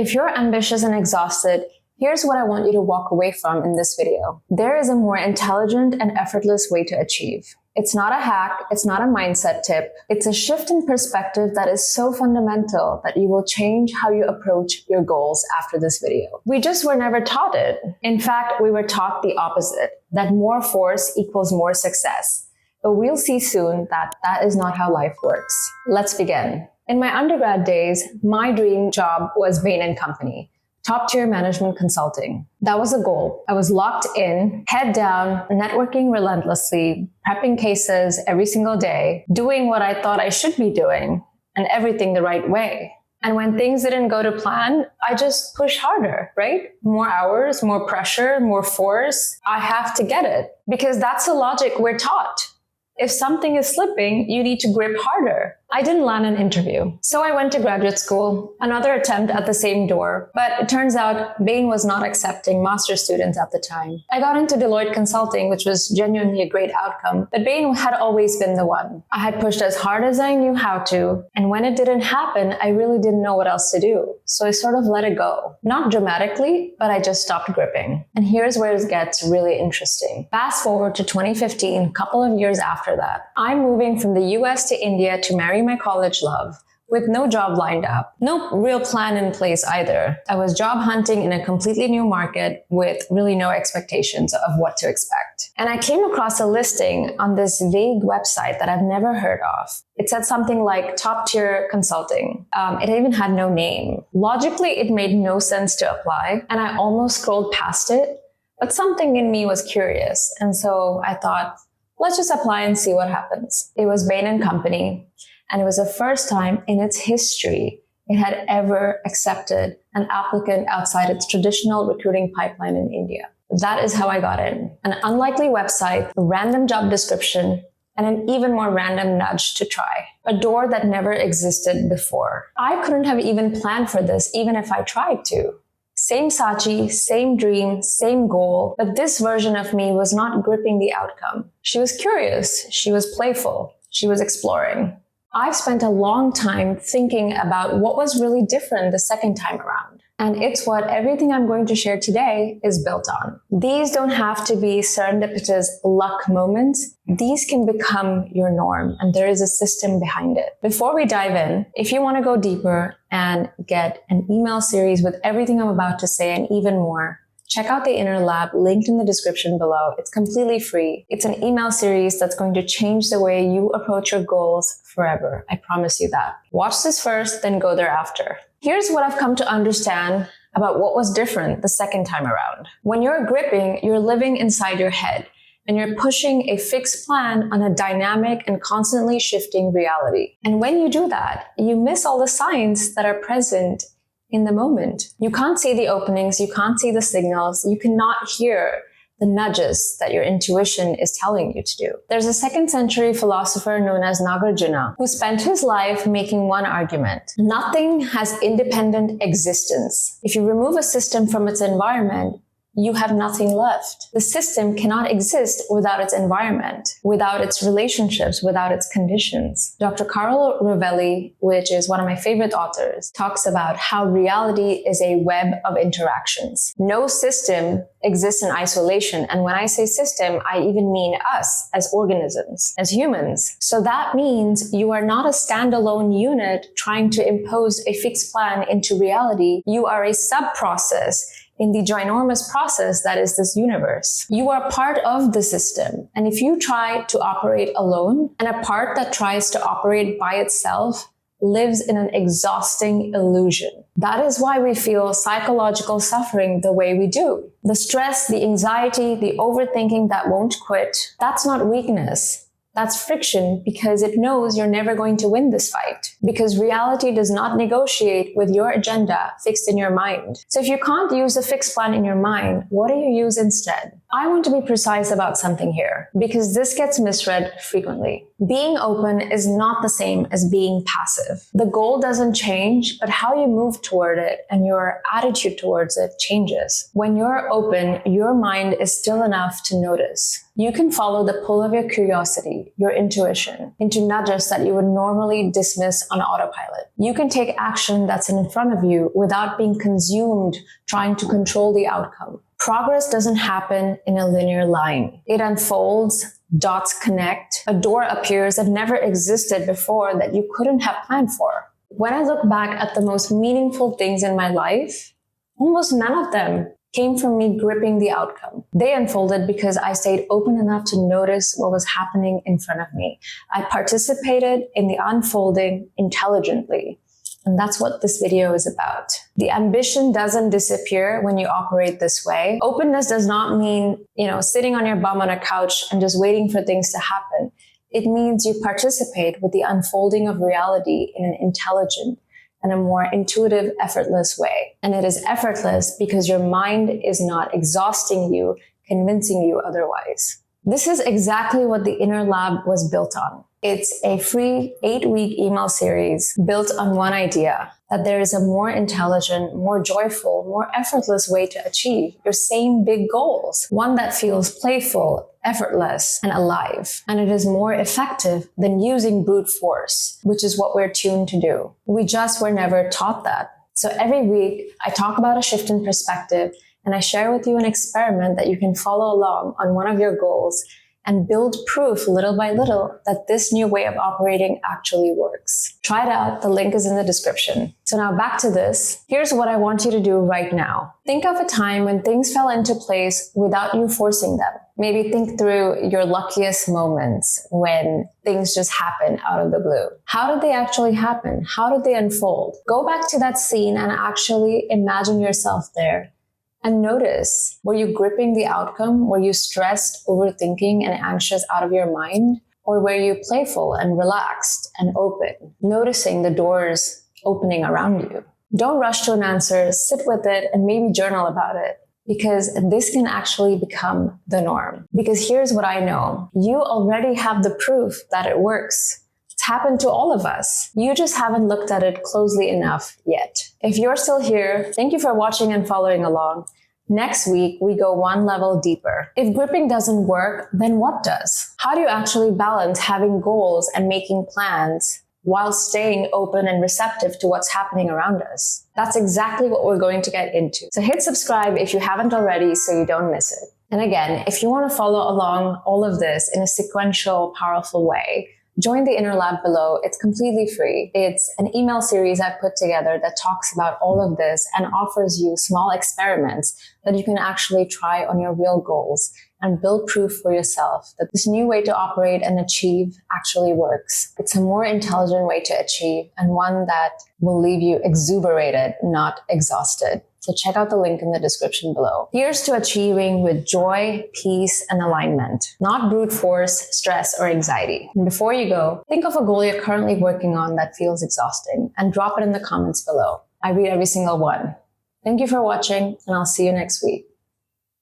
If you're ambitious and exhausted, here's what I want you to walk away from in this video. There is a more intelligent and effortless way to achieve. It's not a hack, it's not a mindset tip. It's a shift in perspective that is so fundamental that you will change how you approach your goals after this video. We just were never taught it. In fact, we were taught the opposite, that more force equals more success. But we'll see soon that that is not how life works. Let's begin. In my undergrad days, my dream job was Bain & Company. Top-tier management consulting. That was a goal. I was locked in, head down, networking relentlessly, prepping cases every single day, doing what I thought I should be doing, and everything the right way. And when things didn't go to plan, I just pushed harder, right? More hours, more pressure, more force. I have to get it. Because that's the logic we're taught. If something is slipping, you need to grip harder. I didn't land an interview. So I went to graduate school, another attempt at the same door, but it turns out Bain was not accepting master's students at the time. I got into Deloitte Consulting, which was genuinely a great outcome, but Bain had always been the one. I had pushed as hard as I knew how to, and when it didn't happen, I really didn't know what else to do. So I sort of let it go. Not dramatically, but I just stopped gripping. And here's where it gets really interesting. Fast forward to 2015, a couple of years after that. I'm moving from the US to India to marry my college love with no job lined up. No real plan in place either. I was job hunting in a completely new market with really no expectations of what to expect. And I came across a listing on this vague website that I've never heard of. It said something like top-tier consulting. It even had no name. Logically, it made no sense to apply, and I almost scrolled past it, but something in me was curious. And so I thought, let's just apply and see what happens. It was Bain & Company, and it was the first time in its history it had ever accepted an applicant outside its traditional recruiting pipeline in India. That is how I got in. An unlikely website, a random job description, and an even more random nudge to try. A door that never existed before. I couldn't have even planned for this even if I tried to. Same Sachi, same dream, same goal, but this version of me was not gripping the outcome. She was curious, she was playful, she was exploring. I've spent a long time thinking about what was really different the second time around. And it's what everything I'm going to share today is built on. These don't have to be serendipitous luck moments. These can become your norm, and there is a system behind it. Before we dive in, if you want to go deeper and get an email series with everything I'm about to say and even more, check out the Inner Lab, linked in the description below. It's completely free. It's an email series that's going to change the way you approach your goals forever. I promise you that. Watch this first, then go thereafter. Here's what I've come to understand about what was different the second time around. When you're gripping, you're living inside your head, and you're pushing a fixed plan on a dynamic and constantly shifting reality. And when you do that, you miss all the signs that are present in the moment. You can't see the openings, you can't see the signals, you cannot hear the nudges that your intuition is telling you to do. There's a 2nd century philosopher known as Nagarjuna who spent his life making one argument. Nothing has independent existence. If you remove a system from its environment, you have nothing left. The system cannot exist without its environment, without its relationships, without its conditions. Dr. Carlo Rovelli, which is one of my favorite authors, talks about how reality is a web of interactions. No system exists in isolation. And when I say system, I even mean us as organisms, as humans. So that means you are not a standalone unit trying to impose a fixed plan into reality. You are a sub-process in the ginormous process that is this universe. You are part of the system. And if you try to operate alone, and a part that tries to operate by itself lives in an exhausting illusion. That is why we feel psychological suffering the way we do. The stress, the anxiety, the overthinking that won't quit, that's not weakness. That's friction, because it knows you're never going to win this fight. Because reality does not negotiate with your agenda fixed in your mind. So if you can't use a fixed plan in your mind, what do you use instead? I want to be precise about something here because this gets misread frequently. Being open is not the same as being passive. The goal doesn't change, but how you move toward it and your attitude towards it changes. When you're open, your mind is still enough to notice. You can follow the pull of your curiosity, your intuition, into nudges that you would normally dismiss on autopilot. You can take action that's in front of you without being consumed trying to control the outcome. Progress doesn't happen in a linear line. It unfolds, dots connect, a door appears that never existed before that you couldn't have planned for. When I look back at the most meaningful things in my life, almost none of them came from me gripping the outcome. They unfolded because I stayed open enough to notice what was happening in front of me. I participated in the unfolding intelligently. And that's what this video is about. The ambition doesn't disappear when you operate this way. Openness does not mean, sitting on your bum on a couch and just waiting for things to happen. It means you participate with the unfolding of reality in an intelligent and a more intuitive, effortless way. And it is effortless because your mind is not exhausting you, convincing you otherwise. This is exactly what the Inner Lab was built on. It's a free 8-week email series built on one idea, that there is a more intelligent, more joyful, more effortless way to achieve your same big goals. One that feels playful, effortless, and alive. And it is more effective than using brute force, which is what we're tuned to do. We just were never taught that. So every week, I talk about a shift in perspective, and I share with you an experiment that you can follow along on one of your goals and build proof little by little that this new way of operating actually works. Try it out. The link is in the description. So now back to this. Here's what I want you to do right now. Think of a time when things fell into place without you forcing them. Maybe think through your luckiest moments when things just happen out of the blue. How did they actually happen? How did they unfold? Go back to that scene and actually imagine yourself there. And notice, were you gripping the outcome? Were you stressed, overthinking, and anxious out of your mind? Or were you playful and relaxed and open, noticing the doors opening around you? Don't rush to an answer, sit with it, and maybe journal about it, because this can actually become the norm. Because here's what I know. You already have the proof that it works. It's happened to all of us. You just haven't looked at it closely enough yet. If you're still here, thank you for watching and following along. Next week, we go one level deeper. If gripping doesn't work, then what does? How do you actually balance having goals and making plans while staying open and receptive to what's happening around us? That's exactly what we're going to get into. So hit subscribe if you haven't already so you don't miss it. And again, if you want to follow along all of this in a sequential, powerful way, join the Inner Lab below. It's completely free. It's an email series I've put together that talks about all of this and offers you small experiments that you can actually try on your real goals and build proof for yourself that this new way to operate and achieve actually works. It's a more intelligent way to achieve and one that will leave you exuberated, not exhausted. So check out the link in the description below. Here's to achieving with joy, peace, and alignment, not brute force, stress, or anxiety. And before you go, think of a goal you're currently working on that feels exhausting and drop it in the comments below. I read every single one. Thank you for watching, and I'll see you next week.